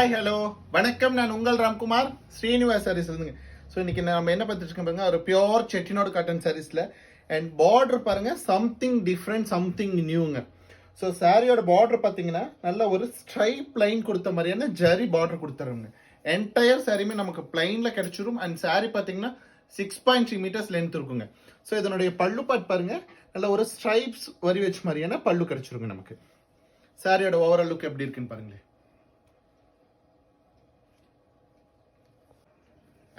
Hi hello வணக்கம். நான் உங்கள் ராம்குமார் ஸ்ரீனிவாஸ் சாரீஸ் இருந்துங்க. ஸோ இன்னைக்கு நம்ம என்ன பார்த்துட்டு பாருங்க, ஒரு பியோர் செட்டிநாடு காட்டன் சாரீஸ்ல அண்ட் பார்டர் பாருங்க, சம்திங் டிஃப்ரெண்ட், சம்திங் நியூங்க. ஸோ சாரியோட பார்டர் பார்த்தீங்கன்னா நல்ல ஒரு ஸ்ட்ரைப் லைன் கொடுத்த மாதிரியான ஜரி பார்டர் கொடுத்துருங்க. என்டையர் சாரியுமே நமக்கு பிளைன்ல கிடைச்சிரும். அண்ட் சாரி பார்த்தீங்கன்னா 6.3 மீட்டர்ஸ் லென்த் இருக்குங்க. ஸோ இதனுடைய பல்லு பார்ட் பாருங்க, நல்ல ஒரு ஸ்ட்ரைப்ஸ் வரி வச்ச மாதிரியான பல்லு கிடைச்சிருங்க நமக்கு. சாரியோட ஓவரால் லுக் எப்படி இருக்குன்னு பாருங்களேன்.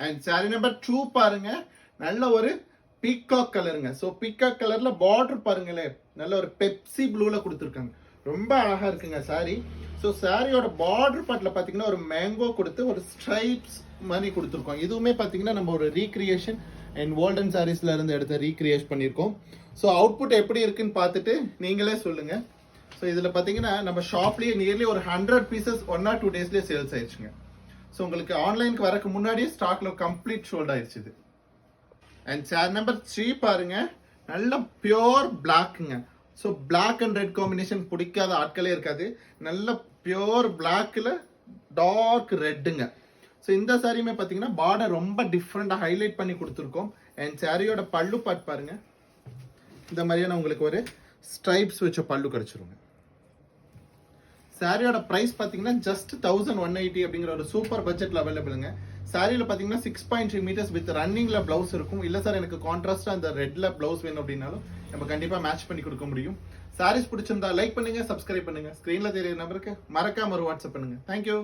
அண்ட் சாரி நம்பர் 2 பாருங்க, நல்ல ஒரு பீகாக் கலருங்க. ஸோ பீகாக் கலர்ல பார்டர் பாருங்களேன், நல்ல ஒரு பெப்சி ப்ளூல கொடுத்துருக்காங்க. ரொம்ப அழகா இருக்குங்க சாரி. ஸோ சாரியோட பார்டர் பார்ட்ல பாத்தீங்கன்னா ஒரு மேங்கோ கொடுத்து ஒரு ஸ்ட்ரைப்ஸ் மாதிரி கொடுத்துருக்கோம். இதுவுமே பாத்தீங்கன்னா நம்ம ஒரு ரீக்ரியேஷன் அண்ட் கோல்டன் சாரீஸ்ல இருந்து எடுத்து ரீக்ரியேட் பண்ணியிருக்கோம். ஸோ அவுட்புட் எப்படி இருக்குன்னு பார்த்துட்டு நீங்களே சொல்லுங்க. ஸோ இதுல பாத்தீங்கன்னா நம்ம ஷாப்லயே நியர்லி ஒரு 100 பீசஸ் 1 or 2 டேஸ்லயே சேல்ஸ் ஆயிடுச்சுங்க. ஸோ உங்களுக்கு ஆன்லைனுக்கு வரக்கு முன்னாடியே ஸ்டாக்ல கம்ப்ளீட் ஷோல்ட் ஆயிடுச்சு இது. அண்ட் சேர் நம்பர் 3 பாருங்க, நல்ல பியோர் பிளாக்குங்க. So black and red combination பிடிக்காத ஆட்களே இருக்காது. நல்ல பியோர் பிளாக்ல டார்க் ரெட்டுங்க. ஸோ இந்த சாரியுமே பார்த்தீங்கன்னா பார்டர் ரொம்ப டிஃப்ரெண்டாக ஹைலைட் பண்ணி கொடுத்துருக்கோம். அண்ட் சாரியோட பல்லு பார்ட் பாருங்க, இந்த மாதிரியான உங்களுக்கு ஒரு ஸ்ட்ரைப்ஸ் வச்ச பல்லு கிடைச்சிருங்க. சாரியோட பிரைஸ் பார்த்தீங்கன்னா ஜஸ்ட் 1180 அப்படிங்கிற ஒரு சூப்பர் பட்ஜெட்ல அவைலபிளுங்க. சாரியில் பார்த்தீங்கன்னா 6.3 மீட்டர்ஸ் வித் ரன்னிங்ல பிளவுஸ் இருக்கும். இல்லை சார் எனக்கு கான்ட்ராஸ்டா அந்த ரெட்ல பிளவுஸ் வேணும் அப்படின்னாலும் நம்ம கண்டிப்பாக மேட்ச் பண்ணி கொடுக்க முடியும். சாரீஸ் பிடிச்சிருந்தா லைக் பண்ணுங்க, சப்ஸ்கிரைப் பண்ணுங்க. ஸ்கிரீன்ல தெரியற நம்பருக்கு மறக்காம ஒரு வாட்ஸ்அப் பண்ணுங்க. தேங்க்யூ.